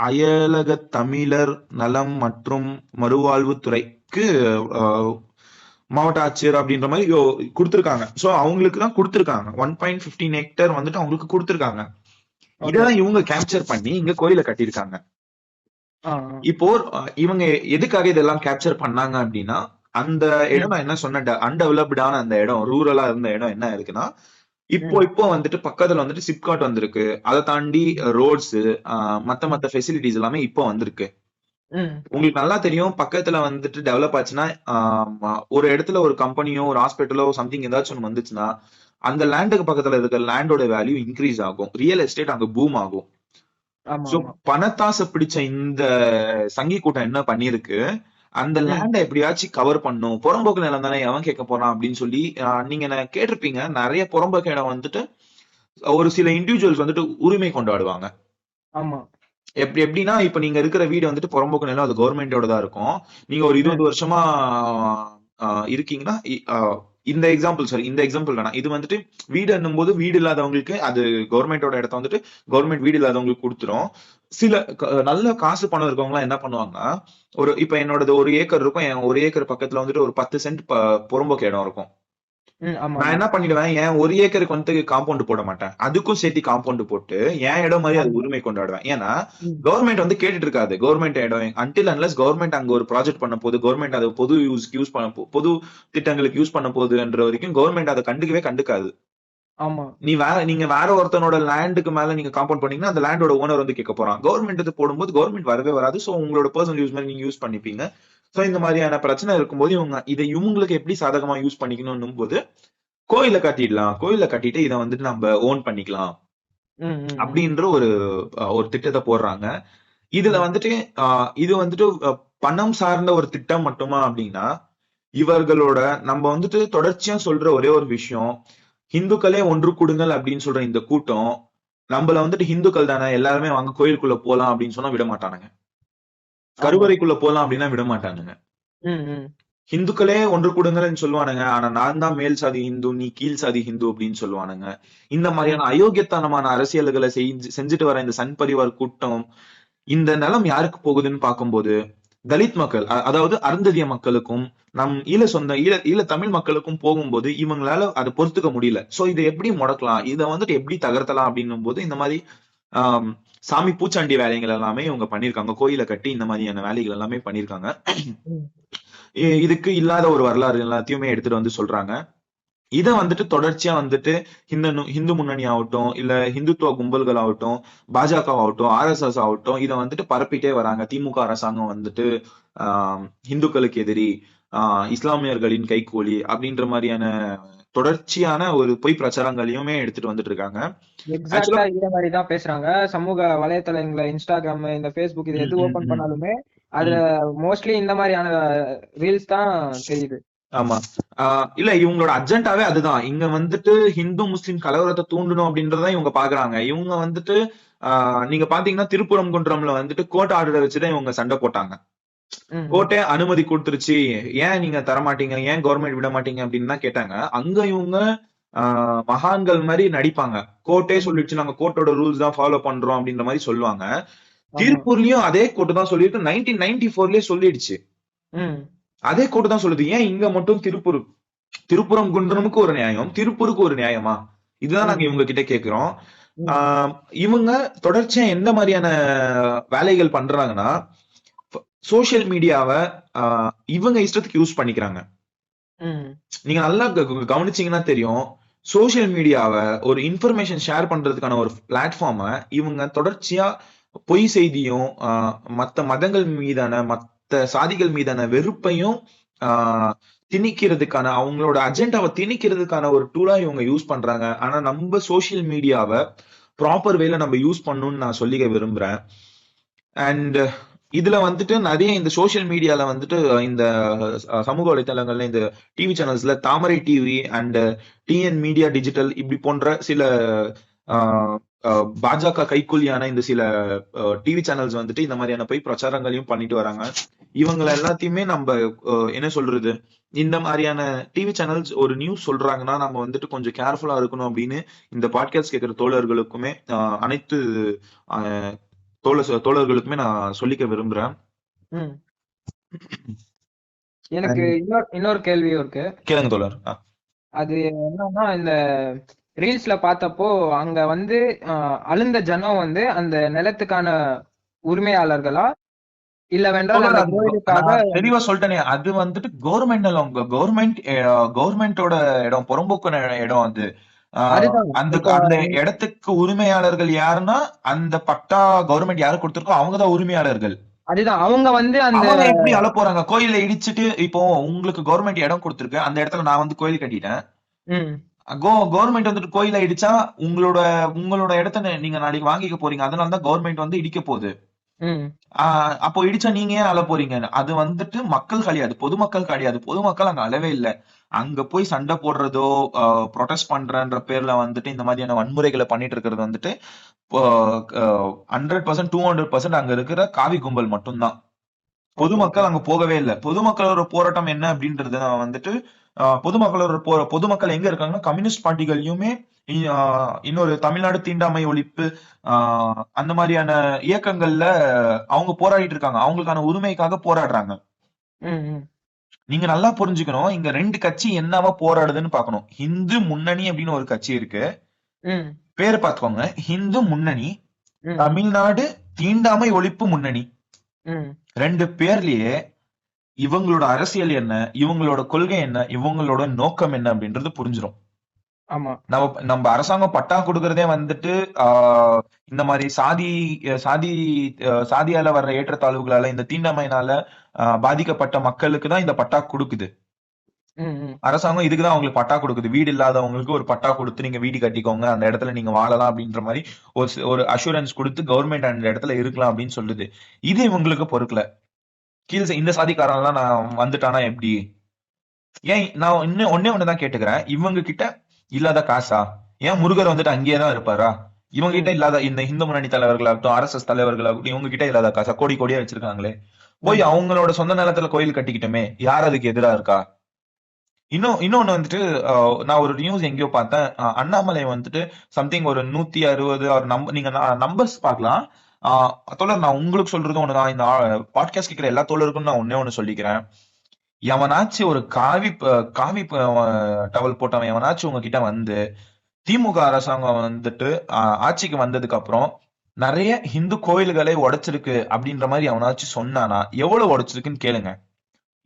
அயலக தமிழர் நலம் மற்றும் மறுவாழ்வுத்துறைக்கு மாவட்ட ஆட்சியர் அப்படின்ற மாதிரி கொடுத்திருக்காங்க. சோ அவங்களுக்கு தான் கொடுத்திருக்காங்க 1.15 ஹெக்டேர் வந்துட்டு அவங்களுக்கு கொடுத்திருக்காங்க. இதெல்லாம் இவங்க கேப்சர் பண்ணி இங்க கோயில கட்டியிருக்காங்க. இப்போ இவங்க எதுக்காக இதெல்லாம் கேப்சர் பண்ணாங்க அப்படின்னா, அந்த இடம் நான் என்ன சொன்ன அன்டெவலப்டான அந்த இடம், ரூரலா இருந்த இடம் என்ன இருக்குன்னா, இப்போ வந்துட்டு பக்கத்துல வந்துட்டு சிப்காட் வந்திருக்கு, அதை தாண்டி ரோட்ஸ் மத்த ஃபெசிலிட்டிஸ் எல்லாமே இப்போ வந்திருக்கு. உங்களுக்கு நல்லா தெரியும், பக்கத்துல வந்துட்டு டெவலப் ஆச்சுன்னா ஒரு இடத்துல ஒரு கம்பெனியோ ஒரு ஹாஸ்பிட்டலோ சம்திங் ஏதாச்சும் ஒன்று வந்துச்சுன்னா அந்த லேண்டுக்கு பக்கத்துல இருக்கிற லேண்டோட வேல்யூ இன்க்ரீஸ் ஆகும், ரியல் எஸ்டேட் அங்க பூம் ஆகும். ஆமா சோ ஆமா. பணத்தாசை பிடிச்ச இந்த சங்கி கூட்டம் என்ன பண்ணிருக்கு, அந்த லேண்டை எப்படியாச்சும் கவர் பண்ணும், புறம்போக்கு நிலம் தானே எவன் கேட்க போறான் அப்படின்னு சொல்லி நீங்க கேட்டிருப்பீங்க, நிறைய புறம்போக்கு இடம் வந்துட்டு ஒரு சில இண்டிவிஜுவல்ஸ் வந்துட்டு உரிமை கொண்டாடுவாங்க. ஆமா. எப்படின்னா இப்ப நீங்க இருக்கிற வீடு வந்துட்டு புறம்போக்கு நிலம், அது கவர்மெண்டோட தான் இருக்கும். நீங்க ஒரு 20 வருஷமா இருக்கீங்கன்னா இந்த எக்ஸாம்பிள் வேணாம், இது வந்துட்டு வீடு என்னும் போது வீடு இல்லாதவங்களுக்கு அது கவர்மெண்டோட இடத்த வந்துட்டு கவர்மெண்ட் வீடு இல்லாதவங்களுக்கு கொடுத்துரும். சில நல்ல காசு பணம் இருக்கவங்க எல்லாம் என்ன பண்ணுவாங்கன்னா, இப்ப என்னோட 1 ஏக்கர் இருக்கும், என் 1 ஏக்கர் பக்கத்துல வந்துட்டு ஒரு 10 சென்ட் புறம்போக்கு இடம் இருக்கும். நான் என்ன பண்ணிடுவேன், என் 1 ஏக்கருக்கு வந்து காம்பவுண்ட் போட மாட்டேன், அதுக்கும் சேர்த்து காம்பவுண்ட் போட்டு என் இடம் மாதிரி அது உரிமை கொண்டாடுவேன். ஏன்னா கவர்மெண்ட் வந்து கேட்டுட்டு இருக்காது, கவர்மெண்ட் இடம் அன்டில் அன்லஸ் கவர்மெண்ட் அங்க ஒரு ப்ராஜெக்ட் பண்ண போது, கவர்மெண்ட் அதை யூஸ் பண்ண பொது திட்டங்களுக்கு யூஸ் பண்ண போகுதுன்ற வரைக்கும் கவர்மெண்ட் அதை கண்டுக்காது. ஆமா. நீங்க வேற ஒருத்தனோட லேண்டுக்கு மேல நீங்க காம்பவுண்ட் பண்ணீங்கன்னா அந்த லேண்டோட ஓனர் வந்து கேட்க போறான், கவர்மெண்ட் போடும்போது கவர்மெண்ட் வரவே வராது. சோ உங்களோட பர்சனல் யூஸ் மாதிரி நீங்க யூஸ் பண்ணிப்பீங்க. சோ இந்த மாதிரியான பிரச்சனை இருக்கும்போது இவங்களுக்கு எப்படி சாதகமா யூஸ் பண்ணிக்கணும் போது கோயில கட்டிட்டு இதை வந்துட்டு நம்ம ஓன் பண்ணிக்கலாம் அப்படின்ற ஒரு திட்டத்தை போடுறாங்க. இதுல வந்துட்டு இது வந்துட்டு பணம் சார்ந்த ஒரு திட்டம் மட்டுமா அப்படின்னா, இவர்களோட நம்ம வந்துட்டு தொடர்ச்சியா சொல்ற ஒரே ஒரு விஷயம், இந்துக்களே ஒன்று கூடுங்கள் அப்படின்னு சொல்ற இந்த கூட்டம் நம்மள வந்துட்டு ஹிந்துக்கள் தானே எல்லாருமே வாங்க கோயிலுக்குள்ள போலாம் அப்படின்னு சொன்னா விட மாட்டானுங்க, கருவறைக்குள்ள போலாம் அப்படின்னா விட மாட்டானுங்க. இந்துக்களே ஒன்று கூடுங்கன்னு சொல்லுவானுங்க, ஆனா நான் தான் மேல் சாதி ஹிந்து, நீ கீழ் சாதி ஹிந்து அப்படின்னு சொல்லுவானுங்க. இந்த மாதிரியான அயோக்கியத்தனமான அரசியல்களை செஞ்சுட்டு வர இந்த சன் பரிவார் கூட்டம், இந்த நிலம் யாருக்கு போகுதுன்னு பார்க்கும்போது தலித் மக்கள், அதாவது அருந்ததிய மக்களுக்கும் நம் ஈழ தமிழ் மக்களுக்கும் போகும்போது இவங்களால அதை பொறுத்துக்க முடியல. சோ இதை எப்படி முடக்கலாம், இதை வந்துட்டு எப்படி தகர்த்தலாம் அப்படின்னும் போது இந்த மாதிரி சாமி பூச்சாண்டி வேலைகள் எல்லாமே இவங்க பண்ணிருக்காங்க, கோயிலை கட்டி இந்த மாதிரியான வேலைகள் எல்லாமே பண்ணிருக்காங்க. இதுக்கு இல்லாத ஒரு வரலாறு எல்லாத்தையுமே எடுத்துட்டு வந்து சொல்றாங்க. இத வந்துட்டு தொடர்ச்சியா வந்துட்டு ஹிந்து முன்னணி ஆகட்டும், இல்ல ஹிந்துத்துவ கும்பல்கள் ஆகட்டும், பாஜக ஆகட்டும், RSS ஆகட்டும், இதை வந்துட்டு பரப்பிட்டே வராங்க. திமுக அரசாங்கம் வந்துட்டு இந்துக்களுக்கு எதிரி, இஸ்லாமியர்களின் கைகூலி அப்படின்ற மாதிரியான தொடர்ச்சியான ஒரு பொய் பிரச்சாரங்களையுமே எடுத்துட்டு வந்துட்டு இருக்காங்க. எக்ஸாக்ட்டா இதே மாதிரி தான் பேசுறாங்க. சமூக வலைத்தளங்களை, இன்ஸ்டாகிராம், இந்த Facebook இது எது ஓபன் பண்ணாலுமே அதுல மோஸ்ட்லி இந்த மாதிரியான ரீல்ஸ் தான் தெரியுது. ஆமா. இல்ல இவங்களோட அஜெண்டாவே அதுதான். இங்க வந்துட்டு ஹிந்து முஸ்லிம் கலவரத்தை தூண்டணும் அப்படின்றதான் இவங்க பாக்குறாங்க. இவங்க வந்துட்டு நீங்க பாத்தீங்கன்னா திருப்புறங்குன்றம்ல வந்துட்டு கோர்ட் ஆர்டரை வச்சுதான் இவங்க சண்டை போட்டாங்க. கோர்ட்டே அனுமதி கொடுத்துருச்சு, ஏன் நீங்க தரமாட்டீங்க, ஏன் கவர்மெண்ட் விட மாட்டீங்க அப்படின்னு தான் கேட்டாங்க. அங்க இவங்க மகான்கள் மாதிரி நடிப்பாங்க, கோர்ட்டே சொல்லிடுச்சு நாங்க கோர்ட்டோட ரூல்ஸ் தான் ஃபாலோ பண்றோம் அப்படின்ற மாதிரி சொல்லுவாங்க. திருப்பூர்லயும் அதே கோர்ட்டு தான் சொல்லிட்டு 1994லயே சொல்லிடுச்சு, அதே கோர்ட்டு தான் சொல்லுது. ஏன் இங்க மட்டும் திருப்புறங்குன்றமுக்கு ஒரு நியாயம், திருப்பூருக்கு ஒரு நியாயமா? இதுதான் நாங்க இவங்க கிட்ட கேக்குறோம். இவங்க தொடர்ச்சியா எந்த மாதிரியான வேலைகள் பண்றாங்கன்னா, சோசியல் மீடியாவை இவங்க இஷ்டத்துக்கு யூஸ் பண்ணிக்கிறாங்க. நீங்க நல்லா கவனிச்சீங்கன்னா தெரியும், சோசியல் மீடியாவை ஒரு இன்ஃபர்மேஷன் ஷேர் பண்றதுக்கான ஒரு பிளாட்ஃபார்மை இவங்க தொடர்ச்சியா பொய் செய்தியும் மத்த மதங்கள் மீதான மத்த சாதிகள் மீதான வெறுப்பையும் திணிக்கிறதுக்கான, அவங்களோட அஜெண்டாவை திணிக்கிறதுக்கான ஒரு டூலா இவங்க யூஸ் பண்றாங்க. ஆனா நம்ம சோசியல் மீடியாவை ப்ராப்பர் வேல நம்ம யூஸ் பண்ணணும்னு நான் சொல்லிக்க விரும்புறேன். அண்ட் இதுல வந்துட்டு நிறைய இந்த சோசியல் மீடியால வந்துட்டு இந்த சமூக வலைத்தளங்கள்ல இந்த டிவி சேனல்ஸ்ல Thamarai TV and TN media digital இப்படி போன்ற சில பாஜக கைக்கூலியான இந்த சில டிவி சேனல்ஸ் வந்துட்டு இந்த மாதிரியான போய் பிரச்சாரங்களையும் பண்ணிட்டு வராங்க. இவங்களை எல்லாத்தையுமே நம்ம என்ன சொல்றது, இந்த மாதிரியான டிவி சேனல்ஸ் ஒரு நியூஸ் சொல்றாங்கன்னா நம்ம வந்துட்டு கொஞ்சம் கேர்ஃபுல்லா இருக்கணும் அப்படின்னு இந்த பாட்காஸ்ட் கேட்கிற தோழர்களுக்குமே அனைத்து தோழர்களுக்குமே நான் சொல்லிக்க விரும்புறேன். எனக்கு இன்னொரு கேள்வியும் இருக்கு, கேளுங்க தோழர். அது என்னன்னா, இந்த ரீல்ஸ்ல பார்த்தப்போ அங்க வந்து அழுந்த ஜனம் வந்து அந்த நிலத்துக்கான உரிமையாளர்களா இல்ல வென்றால் தெளிவா சொல்லிட்டேனே, அது வந்துட்டு கவர்மெண்டோட இடம், புறம்போக்கு இடம். அது அந்த இடத்துக்கு உரிமையாளர்கள் யாருன்னா அந்த பட்டா கவர்மெண்ட் யாரு கொடுத்திருக்கோ அவங்கதான் உரிமையாளர்கள். அதுதான் அவங்க வந்து அந்த எப்படி அழ போறாங்க, கோயில இடிச்சிட்டு இப்போ உங்களுக்கு கவர்மெண்ட் இடம் கொடுத்திருக்கு, அந்த இடத்துல நான் வந்து கோயில் கட்டிட்டேன், கவர்மெண்ட் வந்துட்டு கோயில இடிச்சா உங்களோட உங்களோட இடத்த நீங்க நாளைக்கு வாங்கிக்க போறீங்க, அதனாலதான் கவர்மெண்ட் வந்து இடிக்க போகுது. ம் அப்போ இடிச்சா நீங்க ஏன் அழ போறீங்க? அது வந்துட்டு மக்கள் கிடையாது, பொதுமக்கள் கிடையாது. பொதுமக்கள் அங்க அழவே இல்ல. அங்க போய் சண்டை போடுறதோ, ப்ரொடெஸ்ட் பண்றன்ற பேர்ல வந்துட்டு இந்த மாதிரியான வன்முறைகளை பண்ணிட்டு இருக்கிறது வந்துட்டு 100% 200% அங்க இருக்கிற காவி கும்பல் மட்டும்தான். Okay okay. பொதுமக்கள் அங்க போகவே இல்ல. பொதுமக்களோட போராட்டம் என்ன அப்படின்றது வந்துட்டு பொதுமக்களோட பொதுமக்கள் எங்க இருக்காங்கன்னா கம்யூனிஸ்ட் பார்ட்டிகளையுமே இன்னொரு தமிழ்நாடு தீண்டாமை ஒழிப்பு அந்த மாதிரியான இயக்கங்கள்ல அவங்க போராடிட்டு இருக்காங்க. அவங்களுக்கான உரிமைக்காக போராடுறாங்க. ம் ம் நீங்க நல்லா புரிஞ்சுக்கணும். இங்க 2 கட்சி என்னவா போராடுதுன்னு பார்க்கணும். இந்து முன்னணி அப்படின்னு ஒரு கட்சி இருக்கு. ம் பேரை பார்த்துக்கோங்க. இந்து முன்னணி, ம் தமிழ்நாடு தீண்டாமை ஒழிப்பு முன்னணி. ம் 2 பேர்லயே இவங்களோட அரசியல் என்ன, இவங்களோட கொள்கை என்ன, இவங்களோட நோக்கம் என்ன அப்படின்றது புரிஞ்சிடும். ஆமா. நம்ம அரசாங்கம் பட்டா கொடுக்கறதே வந்துட்டு இந்த மாதிரி சாதி சாதியால வர்ற ஏற்றத்தாழ்வுகளால, இந்த தீண்டாமையினால பாதிக்கப்பட்ட மக்களுக்கு தான் இந்த பட்டா கொடுக்குது. ம் ம் அரசாங்கம் இதுக்குதான் அவங்களுக்கு பட்டா கொடுக்குது. வீடு இல்லாதவங்களுக்கு ஒரு பட்டா கொடுத்து நீங்க வீடு கட்டிக்கோங்க, அந்த இடத்துல நீங்க வாழலாம் அப்படின்ற மாதிரி ஒரு அஷூரன்ஸ் கொடுத்து கவர்மெண்ட் அந்த இடத்துல இருக்கலாம் அப்படின்னு சொல்லுது. இது இவங்களுக்கு பொறுக்கல. இந்த சாதிக்காரன் எல்லாம் நான் வந்துட்டானா எப்படி? ஏன் நான் இன்னும் ஒன்னே ஒண்ணுதான் கேட்டுக்கிறேன். இவங்க கிட்ட இல்லாத காசா? ஏன் முருகர் வந்துட்டு அங்கேயேதான் இருப்பாரா? இவங்க கிட்ட ம் இல்லாத இந்த இந்து முன்னணி தலைவர்களாகட்டும், RSS தலைவர்களாகட்டும், இவங்க கிட்ட இல்லாத காசா? கோடி கோடியா வச்சிருக்காங்களே. போய் ம் அவங்களோட சொந்த நிலத்துல கோயில் கட்டிக்கிட்டோமே, யார் அதுக்கு எதிரா இருக்கா? இன்னொன்னு வந்துட்டு நான் ஒரு நியூஸ் எங்கேயோ பார்த்தேன். அண்ணாமலை வந்துட்டு சம்திங் ஒரு 160 அவர் நீங்க நம்பர்ஸ் பார்க்கலாம். தோழர், நான் உங்களுக்கு சொல்றது ஒண்ணுதான். இந்த பாட்காஸ்ட் கேட்கிற எல்லா தோழருக்கும் நான் ஒண்ணே ஒண்ணு சொல்லிக்கிறேன். எவனாச்சும் ஒரு காவி டவல் போட்டவன் எவனாச்சும் உங்ககிட்ட வந்து திமுக அரசாங்கம் வந்துட்டு ஆட்சிக்கு வந்ததுக்கு அப்புறம் நிறைய இந்து கோயில்களை உடைச்சிருக்கு அப்படின்ற மாதிரி எவனாச்சும் சொன்னானா, எவ்வளவு உடைச்சிருக்குன்னு கேளுங்க.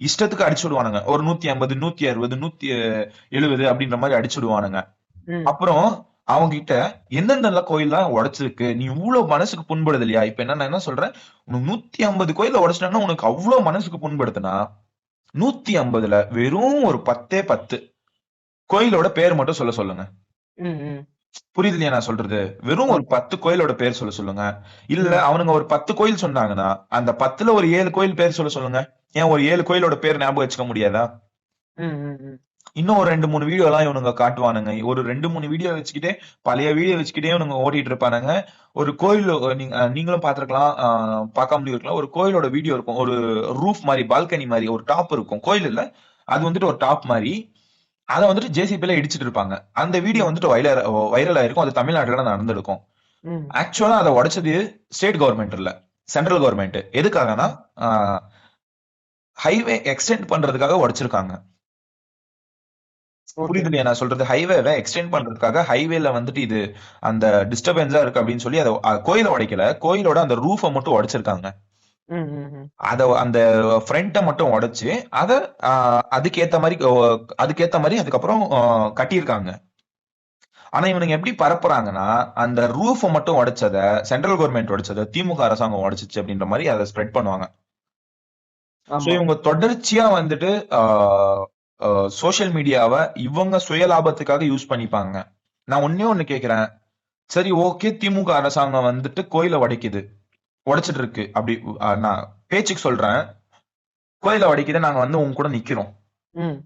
இஷ்டத்துக்கு அடிச்சு விடுவானுங்க. ஒரு 150, 160, 170 அப்படின்ற மாதிரி அடிச்சு விடுவானுங்க. ம் அப்புறம் அவங்க கிட்ட எந்தெந்த கோயில்லாம் உடைச்சிருக்கு, நீ இவ்வளவு மனசுக்கு புண்படுது இல்லையா? இப்ப நான் என்ன சொல்றேன், உனக்கு 150 கோயில உடைச்சிட்டாங்கன்னா உனக்கு அவ்வளவு மனசுக்கு புண்படுத்துனா, 150ல வெறும் ஒரு 10 கோயிலோட பேர் மட்டும் சொல்லுங்க. ம் ம் புரியுது இல்லையா நான் சொல்றது? வெறும் ஒரு ஆமா. 10 கோயிலோட பேர் சொல்லுங்க. இல்ல ம் அவனுங்க ஒரு 10 கோயில் சொன்னாங்கன்னா அந்த 10ல ஒரு 7 கோயில் பேர் சொல்லுங்க. ஏன் ஒரு 7 கோயிலோட பேர் ஞாபகம் வச்சுக்க முடியாதா? ம் ம் ம் இன்னும் ஒரு 2 3 வீடியோ எல்லாம் இவனுங்க காட்டுவானுங்க. ஒரு 2 3 வீடியோ வச்சுக்கிட்டே, பழைய வீடியோ வச்சுக்கிட்டே இவனுங்க ஓட்டிட்டு இருப்பானுங்க. ஒரு கோயில் நீங்களும் பாத்துருக்கலாம், பார்க்காம இருக்கலாம். ஒரு கோயிலோட வீடியோ இருக்கும். ஒரு ரூஃப் மாதிரி, பால்கனி மாதிரி ஒரு டாப் இருக்கும். கோயில் இல்ல, அது வந்துட்டு ஒரு டாப் மாதிரி. அதை வந்துட்டு ஜேசிபில இடிச்சிட்டு இருப்பாங்க. அந்த வீடியோ ம் வந்துட்டு வைரல் ஆயிருக்கும். அது தமிழ்நாட்டுல நடந்திருக்கும். ம் ஆக்சுவலா அதை உடைச்சது ஸ்டேட் கவர்மெண்ட் இல்ல, சென்ட்ரல் கவர்மெண்ட். எதுக்காகனா ஹைவே எக்ஸ்டெண்ட் பண்றதுக்காக உடைச்சிருக்காங்க. ஓகே. புரியுது இல்லையா நான் சொல்றது? ஹைவேவை எக்ஸ்டெண்ட் பண்றதுக்காக ஹைவேல வந்துட்டு இது அந்த டிஸ்டர்பன்ஸா இருக்கு அப்படின்னு சொல்லி அதை கோயிலை உடைக்கல, கோயிலோட அந்த ரூஃபை மட்டும் உடைச்சிருக்காங்க. ம் ம் ம் அந்த ஃப்ரண்ட்டை மட்டும் உடைச்சு அதை அதுக்கேத்த மாதிரி அதுக்கப்புறம் கட்டியிருக்காங்க. ஆனா இவனுங்க எப்படி பரப்புறாங்கன்னா, அந்த ரூஃபை மட்டும் உடைச்சத சென்ட்ரல் கவர்மெண்ட் உடைச்சத திமுக அரசாங்கம் உடைச்சிச்சு அப்படின்ற மாதிரி அதை ஸ்ப்ரெட் பண்ணுவாங்க. சோ ஆமா. இவங்க தொடர்ச்சியா வந்துட்டு சோசியல் மீடியாவை இவங்க சுய லாபத்துக்காக யூஸ் பண்ணிப்பாங்க. நான் ஒன்னே ஒண்ணு கேக்குறேன். சரி, ஓகே, திமுக அரசாங்கம் வந்துட்டு கோயிலை உடைச்சிட்டு இருக்கு அப்படி, நான் பேச்சுக்கு சொல்றேன். கோயிலை உடைக்குது, நாங்க வந்து உங்க கூட நிக்கிறோம். ம்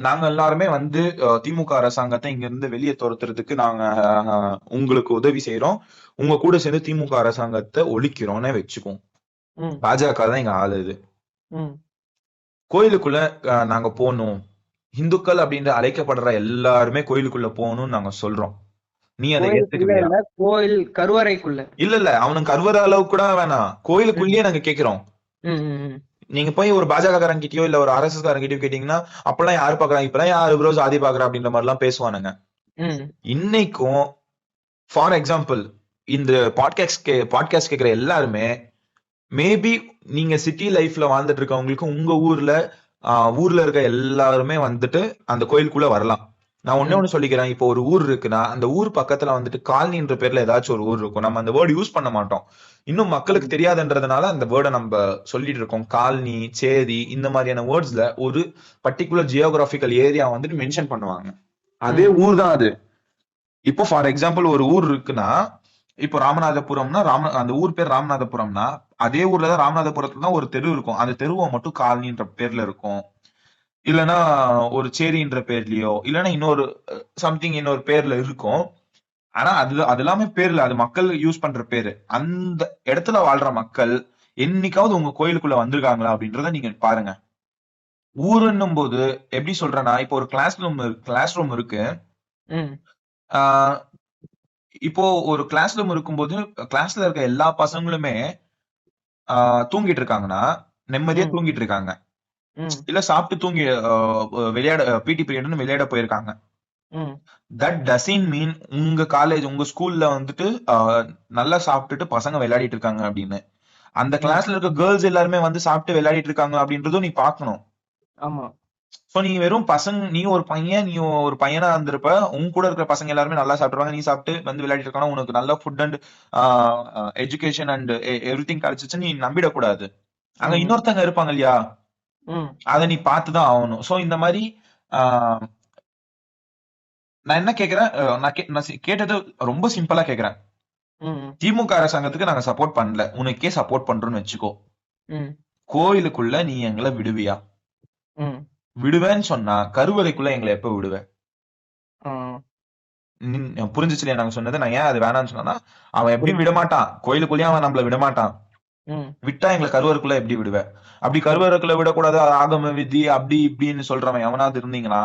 நாங்க எல்லாருமே வந்து திமுக அரசாங்கத்தை இங்க இருந்து வெளியே துரத்துறதுக்கு நாங்க உங்களுக்கு உதவி செய்யறோம். உங்க கூட சேர்ந்து திமுக அரசாங்கத்தை ஒழிக்கிறோம்னே வச்சுக்கோம். ம் பாஜக தான் இங்க ஆளுது. ம் கோயிலுக்குள்ள நாங்க போகணும், இந்துக்கள் அப்படின்னு அழைக்கப்படுற எல்லாருமே கோயிலுக்குள்ள போகணும்னு நாங்க சொல்றோம். நீ அதை கோயிலுக்குள்ள ஏத்துக்குவியா? இல்ல, கோயில் கருவறைக்குள்ள. இல்ல அவனுக்கு கருவற அளவுக்கு கூட வேணாம், ம் கோயிலுக்குள்ளேயே நாங்க கேக்குறோம். ம் ம் நீங்க போய் ஒரு பாஜக காரன் கிட்டயோ இல்ல ஒரு RSS காரன் கிட்டயோ கேட்டீங்கன்னா, அப்பெல்லாம் யாரு பாக்குறாங்க, இப்பெல்லாம் யாரு ப்ரோ சாதி பாக்குறா அப்படின்ற மாதிரி எல்லாம் பேசுவானுங்க. ம் இன்னைக்கும் ஃபார் எக்ஸாம்பிள் இந்த பாட்காஸ்ட் கேட்கிற எல்லாருமே மேபி நீங்க சிட்டி லைஃப்ல வாழ்ந்துட்டு இருக்கவங்களுக்கு உங்க ஊர்ல இருக்க எல்லாருமே வந்துட்டு அந்த கோயிலுக்குள்ள வரலாம். நான் ஒண்ணே ம் ஒண்ணு சொல்லிக்கிறேன். இப்போ ஒரு ஊர் இருக்குன்னா அந்த ஊர் பக்கத்துல வந்துட்டு காலனின்ற பேர்ல ஏதாச்சும் ஒரு ஊர் இருக்கும். நம்ம அந்த வேர்டு யூஸ் பண்ண மாட்டோம். இன்னும் மக்களுக்கு ஆமா. தெரியாதுன்றதுனால அந்த வேர்டை நம்ம சொல்லிட்டு இருக்கோம். காலனி, சேரி, இந்த மாதிரியான வேர்ட்ஸ்ல ஒரு பர்டிகுலர் ஜியோகிராபிக்கல் ஏரியா வந்துட்டு மென்ஷன் பண்ணுவாங்க. அதே ம் ஊர் தான் அது. இப்போ ஃபார் எக்ஸாம்பிள் ஒரு ஊர் இருக்குன்னா, இப்போ ராமநாதபுரம்னா அந்த ஊர் பேர் ராமநாதபுரம்னா, அதே ஊர்ல தான் ராமநாதபுரத்துல தான் ஒரு தெரு இருக்கும். அந்த தெருவை மட்டும் காலனின்ற பேர்ல இருக்கும். இல்லனா ஒரு சேரின்ற பேர்லயோ, இல்லனா இன்னொரு சம்திங் இன்னொரு பேர்ல இருக்கும். ஆனா அது எல்லாமே பேர்ல அது மக்கள் யூஸ் பண்ற பேரு. அந்த இடத்துல வாழ்ற மக்கள் என்னைக்காவது உங்க கோயிலுக்குள்ள வந்திருக்காங்களா அப்படின்றத நீங்க பாருங்க. ஊருன்னும் போது எப்படி சொல்றேன்னா, இப்போ ஒரு கிளாஸ் ரூம் இருக்கு. ம் ஆஹ் இப்போ ஒரு கிளாஸ் ரூம் இருக்கும்போது கிளாஸ்ல இருக்க எல்லா பசங்களுமே தூங்கிட்டு இருக்காங்கன்னா, நிம்மதியா ம் தூங்கிட்டு இருக்காங்க. ம் இல்ல சாப்பிட்டு தூங்கி விளையாட பிடி பீரியட்னு விளையாட போயிருக்காங்க. ம் தட் டசன்ட் மீன் உங்க காலேஜ் உங்க ஸ்கூல்ல வந்துட்டு நல்லா சாப்பிட்டுட்டு பசங்க விளையாடிட்டு இருக்காங்க அப்படின்னு. அந்த ம் கிளாஸ்ல இருக்க கேர்ள்ஸ் எல்லாருமே வந்து சாப்பிட்டு விளையாடிட்டு இருக்காங்க அப்படின்றதும் நீ பார்க்கணும். ஆமா. சோ நீ வெறும் பசங்க நீ ஒரு பையனா இருந்திருப்ப, உன் கூட இருக்கிற பசங்க எல்லாருமே நல்லா சாப்பிட்டுருவாங்க, நீ சாப்பிட்டு வந்து விளையாடிட்டு இருக்கானா, உனக்கு நல்ல food and education and everything கிடைச்சிச்சு நீ நம்பிடக்கூடாது. அங்க ம் இன்னொருத்தங்க இருப்பாங்க இல்லையா, ம் அதை நீ பார்த்துதான் ஆகணும். சோ இந்த மாதிரி ஆஹ் நான் என்ன கேக்குறேன், நான் கேட்டது ரொம்ப சிம்பிளா கேக்குறேன். ம் திமுக அரசாங்கத்துக்கு நாங்க சப்போர்ட் பண்ணல, உனக்கே சப்போர்ட் பண்றோம்னு வச்சுக்கோ. ம் கோயிலுக்குள்ள நீ எங்களை விடுவியா? ம் விடுவேன்னு சொன்னா கருவறைக்குள்ள எங்களை எப்ப விடுவ? ஆ புரிஞ்சுச்சு இல்லையா நாங்க சொன்னது? நான் ஏன் அது வேணாம்னு சொன்னா, அவன் எப்படியும் விட புரியுது. மாட்டான், கோயிலுக்குள்ளேயும் அவன் நம்மள விட மாட்டான். ம் விட்டா எங்களை கருவறைக்குள்ள எப்படி விடுவ? அப்படி ம் கருவறைக்குள்ள விடக்கூடாது, அது ஆகம விதி அப்படி இப்படின்னு சொல்றவன் எவனாவது இருந்தீங்கன்னா,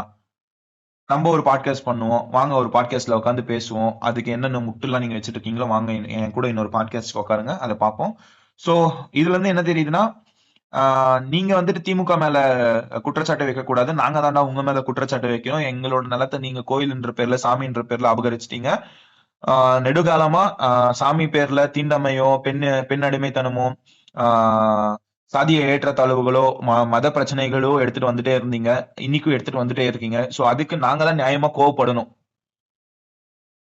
நம்ம ஒரு பாட்காஸ்ட் பண்ணுவோம் வாங்க, ஒரு பாட்காஸ்ட்ல உட்காந்து பேசுவோம். அதுக்கு என்னென்ன முட்டுலாம் நீங்க வச்சிட்டு இருக்கீங்களோ வாங்க, என் கூட இன்னொரு பாட்காஸ்ட் உட்காருங்க, அதை பார்ப்போம். சோ இதுல இருந்து என்ன தெரியுதுன்னா, நீங்க வந்துட்டு திமுக மேல குற்றச்சாட்டு வைக்க கூடாது, நாங்க தாண்டா உங்க மேல குற்றச்சாட்டு வைக்கிறோம். எங்களோட நிலத்தை நீங்க கோயில்ன்ற பேர்ல சாமின்ற பேர்ல அபகரிச்சிட்டீங்க. நெடுகாலமா சாமி பேர்ல தீண்டமையோ பெண் அடிமைத்தனமோ ஆஹ் சாதிய ஏற்றத்தாழ்வுகளோ மத பிரச்சனைகளோ எடுத்துட்டு வந்துட்டே இருந்தீங்க, இன்னைக்கும் எடுத்துட்டு வந்துட்டே இருக்கீங்க. சோ அதுக்கு நாங்க தான் நியாயமா கோவப்படணும்.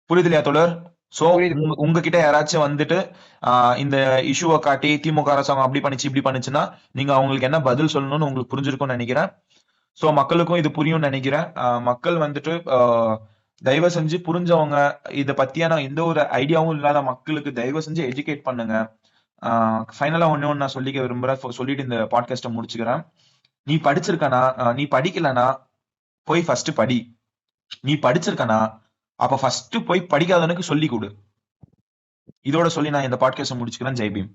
புரியுது தொடர்? சோ புரியுது புரியுது. உங்ககிட்ட யாராச்சும் வந்துட்டு இந்த இஷ்யூவை காட்டி திமுக அரசாங்கம் அப்படி பண்ணுச்சு இப்படி பண்ணுச்சுன்னா, நீங்க அவங்களுக்கு என்ன பதில் சொல்லணும்னு உங்களுக்கு புரிஞ்சிருக்கும்னு நினைக்கிறேன். சோ மக்களுக்கும் இது புரியும்னு நினைக்கிறேன். மக்கள் வந்துட்டு தயவு செஞ்சு புரிஞ்சவங்க, இத பத்தியான எந்த ஒரு ஐடியாவும் இல்லாத மக்களுக்கு தயவு செஞ்சு எஜுகேட் பண்ணுங்க. ஃபைனலா ஒண்ணு நான் சொல்லிக்க விரும்புறேன். சொல்லிட்டு இந்த பாட்காஸ்ட முடிச்சுக்கிறேன். நீ படிச்சிருக்கனா, நீ படிக்கலனா போய் ஃபர்ஸ்ட் படி. நீ படிச்சிருக்கனா அப்ப ஃபர்ஸ்ட் போய் படிக்காதவனுக்கு சொல்லி கொடு. இதோட சொல்லி நான் இந்த பாட்காஸ்ட முடிச்சுக்கிறேன். ஜெய் பீம்.